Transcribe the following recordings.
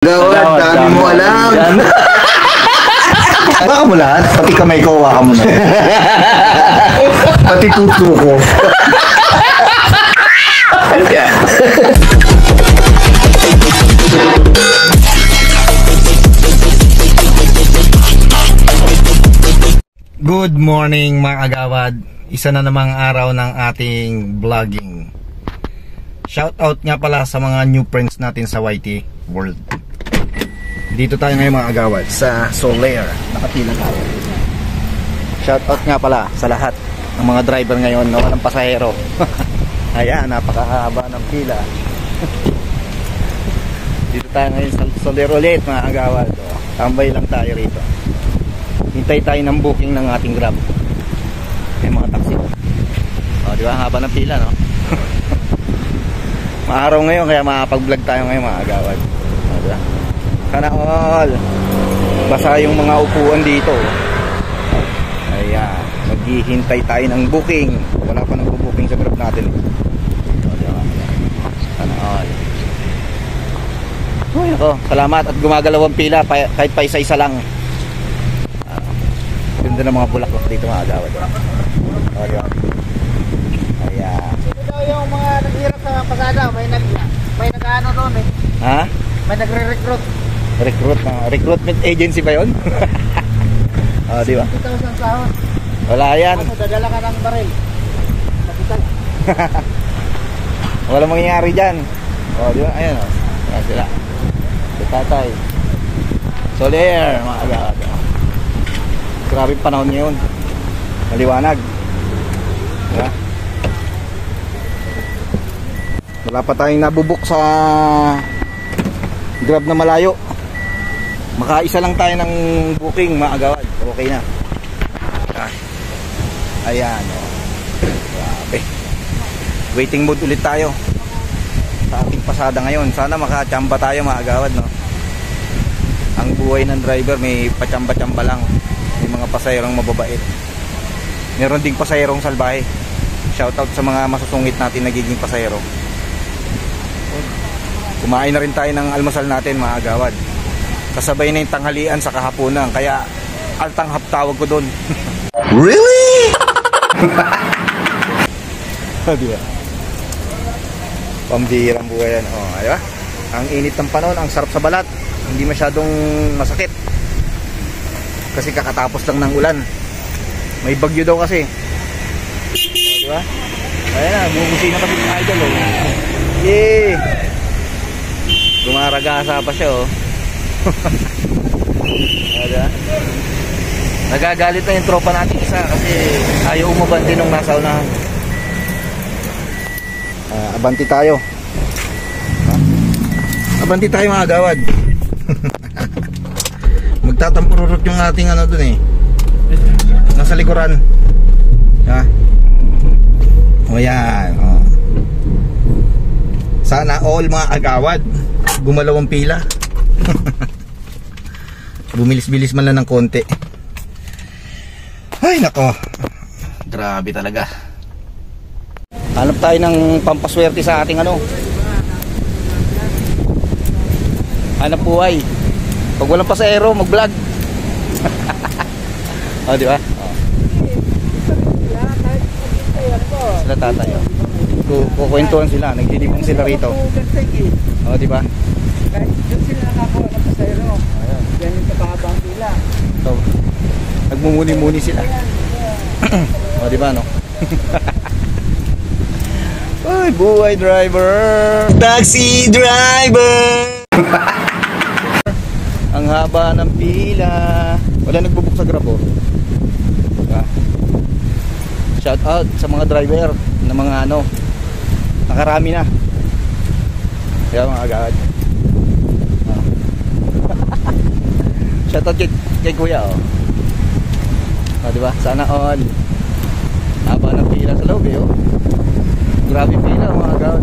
Gawad, dami mo alam. Baka mo lahat, pati kamay ko, waka mo na. Pati tuto ko. Good morning mga kagawad. Isa na namang araw ng ating vlogging. Shout out nga pala sa mga new friends natin sa YT World. Dito tayo ngayon mga kagawad sa Solaire. Nakapila tayo. Shout out nga pala sa lahat ng mga driver ngayon na walang pasahero. Ayan, napakahaba ng pila. Dito tayo ngayon sa Solaire ulit mga kagawad. Tambay lang tayo rito. Hintay tayo ng booking ng ating Grab. May mga taxi. O, di ba? Haba ng pila, no? Maaraw ngayon kaya makapag-vlog tayo ngayon mga kagawad. O, di ba? Sana all. Basa yung mga upuan dito. Ayan. Maghihintay tayo ng booking. Wala pa nagbo-booking sa Grab natin. O, di ba? Sana all. Uy, ako. Salamat at gumagalaw ang pila kahit pa isa-isa lang. Ganda ng mga bulaklak dito mga kagawad. O, di ba? Ayan. Sino daw yung mga naghirap sa pasada? May nag-ano doon eh. Ha? May nagre-recruit. Recruitment agency ba yun? O, di ba? 50,000 sahod. Wala yan. Ano, dadala ka ng baril. Kapital. Walang mangyayari dyan. O, di ba? Ayan o. Ayan sila. Si tatay. Solaire, mga kagawad. Grabe panahon ngayon. Maliwanag. Diba? Wala pa tayong nabubuk sa Grab na malayo. Makaisa lang tayo ng booking mga kagawad. Okay na. Ayan o. Grabe. Waiting mode ulit tayo sa ating pasada ngayon. Sana makachamba tayo mga kagawad, no? Ang buhay ng driver may pachamba-chamba lang. May mga pasahirong mababait. Meron ding pasahirong salbahe. Shoutout sa mga masusungit natin nagiging pasahero. Kumain na rin tayo ng almusal natin mga kagawad. Kasabay na yung tanghalian sa kahapunan. Kaya altanghap tawag ko doon. Really? Diba? Pambihirang buhay yan. Oh, diba? Ang init ng panahon, ang sarap sa balat. Hindi masyadong masakit. Kasi kakatapos lang ng ulan. May bagyo daw kasi. O, diba? Ayan na, bumusi na kami ng idol. Oh. Yay! Gumaragasa pa siya. Oh. O, diba? Nagagalit na yung tropa natin isa kasi ayaw umabante nung nasa unahan. Abanti tayo. Abanti tayo mga kagawad. Magtatampururot yung ating ano dun eh. Nasa likuran. Ha? O yan. O. Sana all mga agawad gumalaw ang pila. Bumilis-bilis man lang ng konti. Ay nako. Grabe talaga. Hanap tayo ng pampaswerte sa ating ano. Hanap buhay. Pag walang pasahero, mag-vlog. O, di ba? O. Sila tatay, o. Kukwentuhan sila, nagdidibong sila rito. O, di ba? Kahit doon sila nakakuha ng pasayro. Ganyan ka pahabang pila. So, nagmumuni-muni sila. O, di ba, no? Ay, buhay driver! Taxi driver! Ang haba ng pila. Wala nagbubuk sa Grab, oh. Diba? Shout out sa mga driver na mga ano, nakarami na. Kaya mga agad. Shout out kay kuya, oh. Diba? Sana all. Haba ng pila sa loob, eh, oh. Grabe pila mga agad.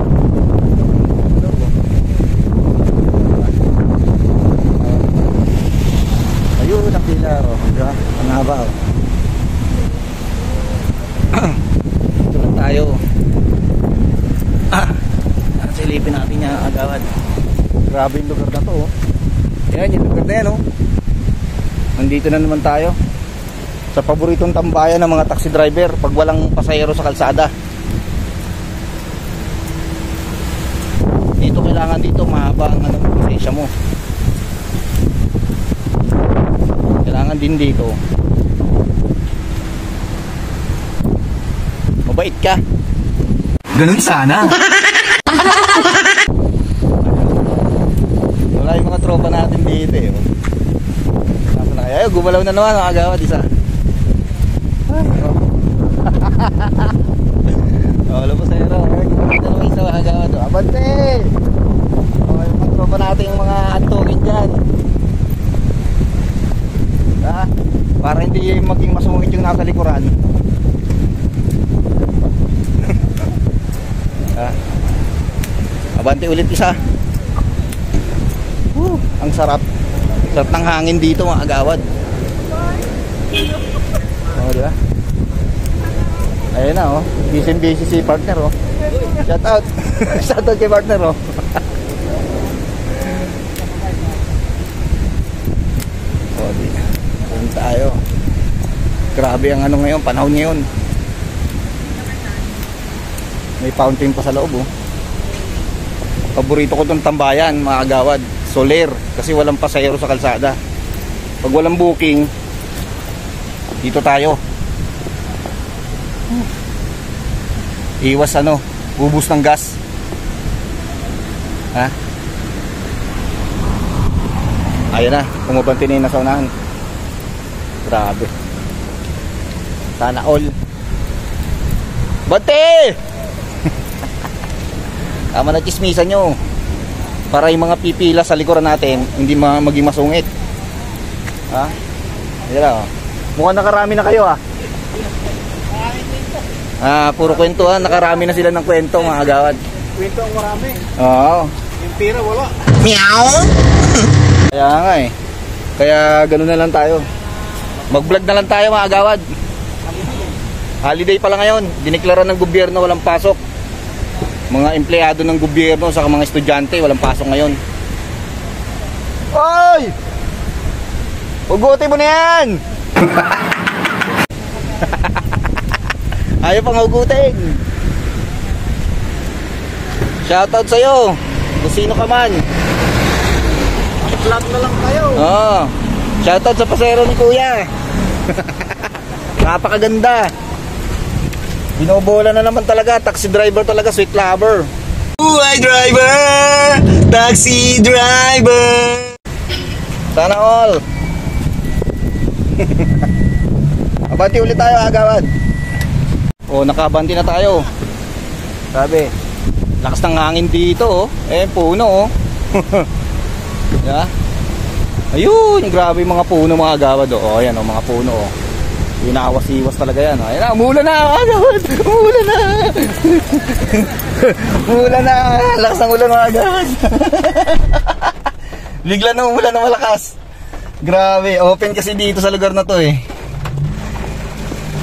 Ayun ang pila, oh. Diba? Ang haba, oh. Ito lang tayo. Silipin natin niya agawad. Grabe yung lugar na to, oh. na yan, oh. Nandito na naman tayo sa paboritong tambayan ng mga taxi driver pag walang pasahero sa kalsada. Dito kailangan dito mahaba ang lisensya mo. Kailangan din dito mabait ka. Ganun sana. Wala yung mga tropa natin dito eh. Nasa na kaya? Gumalaw na naman mga agawad isa. Wala po sa'yo ro. Gumalaw na naman isa mga agawad. Abante! Yung mga tropa natin yung mga antokin dyan. Para hindi maging masungit yung nasa likuran. Abante ulit isa. Ang sarap. Sarap ng hangin dito mga agawad. Oh, diba? Ayun na, oh. Busy si partner, oh. Shout out. Shout out kay partner, oh. Oh, di. Ayun tayo. Grabe ang ano ngayon, panahon ngayon. May fountain pa sa loob, oh. Paborito ko itong tambayan mga agawad, Soler, kasi walang pasahero sa kalsada. Pag walang booking, dito tayo. Iwas ubus ng gas. Ha? Ayan na, pumabante na yung nasa unahan. Grabe. Sana all. Bante! Tama na chismisan nyo para yung mga pipila sa likuran natin hindi maging masungit. Ha? Ayan na, oh. Mukhang nakarami na kayo, ah. Puro kwento, ha. Nakarami na sila ng kwento mga agawad. Kwento ang marami. Oo. Yung pira wala. Meow. Kaya nga eh. Kaya ganoon na lang tayo. Mag-vlog na lang tayo mga agawad. Holiday pala ngayon. Dineklara ng gobyerno walang pasok. Mga empleyado ng gobyerno saka mga estudyante walang pasok ngayon. Oy! Ugutin mo na yan! Ayaw pang ugutin. Shoutout sa'yo kung sino ka man. Vlog na lang kayo. Oo. Shoutout sa pasero ni kuya. Napakaganda. Binobola na naman talaga. Taxi driver talaga, sweet lover. Buhay driver! Taxi driver! Sana all. Abanti ulit tayo agawad. O, nakabanti na tayo. Sabi, lakas ng hangin dito, oh. Puno, oh. Yeah. Ayun, grabe yung mga puno mga agawad, oh. Ayan, oh, mga puno, oh. Inawas-iwas talaga yan, oh. Ayan na, umulan na agawad. Umulan na. Umulan na. Lakas ng ulan mga agawad. Bigla na umulan na malakas. Grabe, open kasi dito sa lugar na to, eh.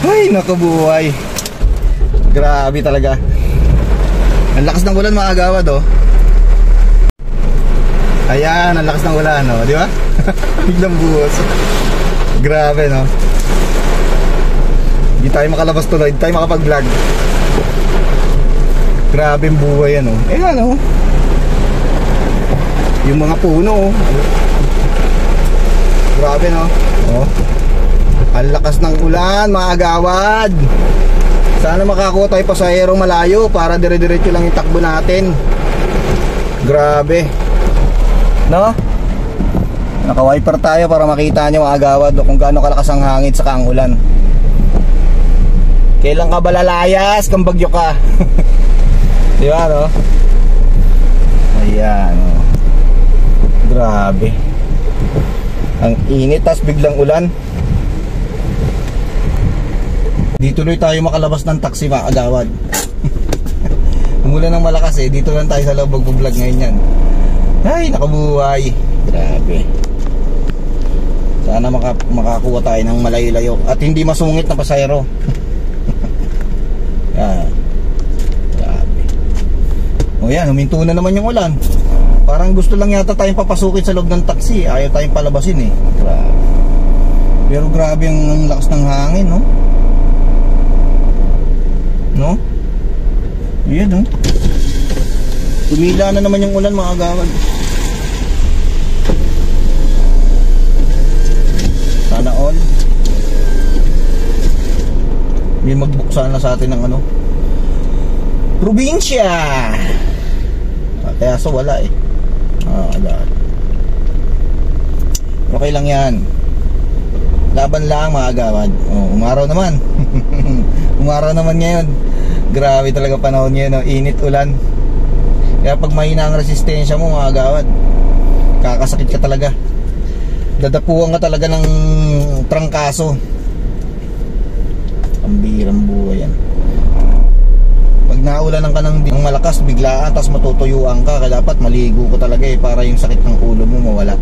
Ay, nakabuhay. Grabe talaga. Ang lakas ng ulan mga agawad, oh. Ayan, ang lakas ng ulan, oh, di ba? Biglang buhos. Grabe, no? Hindi tayo makalabas tuloy, hindi tayo makapag-vlog. Grabe yung buhay, ano. Ayan, oh. Yung mga puno, oh. Grabe, no? Oh. Ang lakas ng ulan mga agawad. Sana makakuha tayo pasahero malayo para dire-diretso lang yung takbo natin. Grabe, no? Naka-wiper tayo para makita nyo mga agawad kung gaano kalakas ang hangin saka ang ulan. Kailan ka balalayas kung bagyo ka? Diba, no? Ayan, oh. Grabe. Ang init, tas biglang ulan. Di tuloy tayo makalabas ng taxi mga agawad. Umulan ng malakas, eh. Dito lang tayo sa loob mag-vlog ngayon yan. Ay, nakabuhay. Grabe. Sana makakuha tayo ng malayo-layo at hindi masungit na pasahero. Yan. Grabe. O yan, huminto na naman yung ulan. Parang gusto lang yata tayong papasukin sa loob ng taxi. Ayaw tayong palabasin eh. Grabe. Pero grabe ang lakas ng hangin, no? No? Ayan, no? Tumila na naman yung ulan, mga agawad. Sana all. May magbuksan na sa atin ng ano, probinsya. Kaya so wala eh. Agad. Okay lang yan. Laban lang, mga agawad. Umaraw naman. Umaraw naman ngayon. Grabe talaga panahon ngayon, no? Init, ulan. Kaya pag mahina ang resistensya mo, mga agawad, kakasakit ka talaga. Dadapuan ka talaga ng trangkaso. Ang birang buhay yan. Pag naulanan ka ng malakas, biglaan, tapos matutuyuan ka, kaya dapat maligo ko talaga eh, para yung sakit ng ulo mo mawala.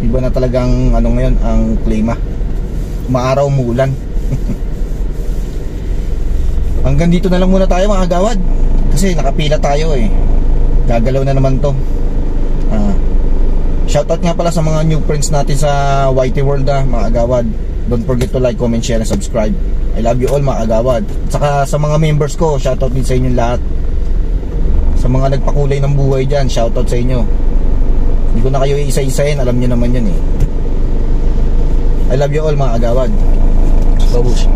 Iba na talagang ano ngayon ang klima. Maaraw, umuulan. Hanggang dito na lang muna tayo, mga agawad, kasi nakapila tayo eh. Gagalaw na naman to. Shoutout nga pala sa mga new friends natin sa YT World, mga agawad. Don't forget to like, comment, share, and subscribe. I love you all, mga agawad. Saka sa mga members ko, shoutout din sa inyo lahat. Sa mga nagpakulay ng buhay dyan, shoutout sa inyo. Hindi ko na kayo isa-isahin, alam nyo naman yan eh. I love you all, mga agawad. Babush.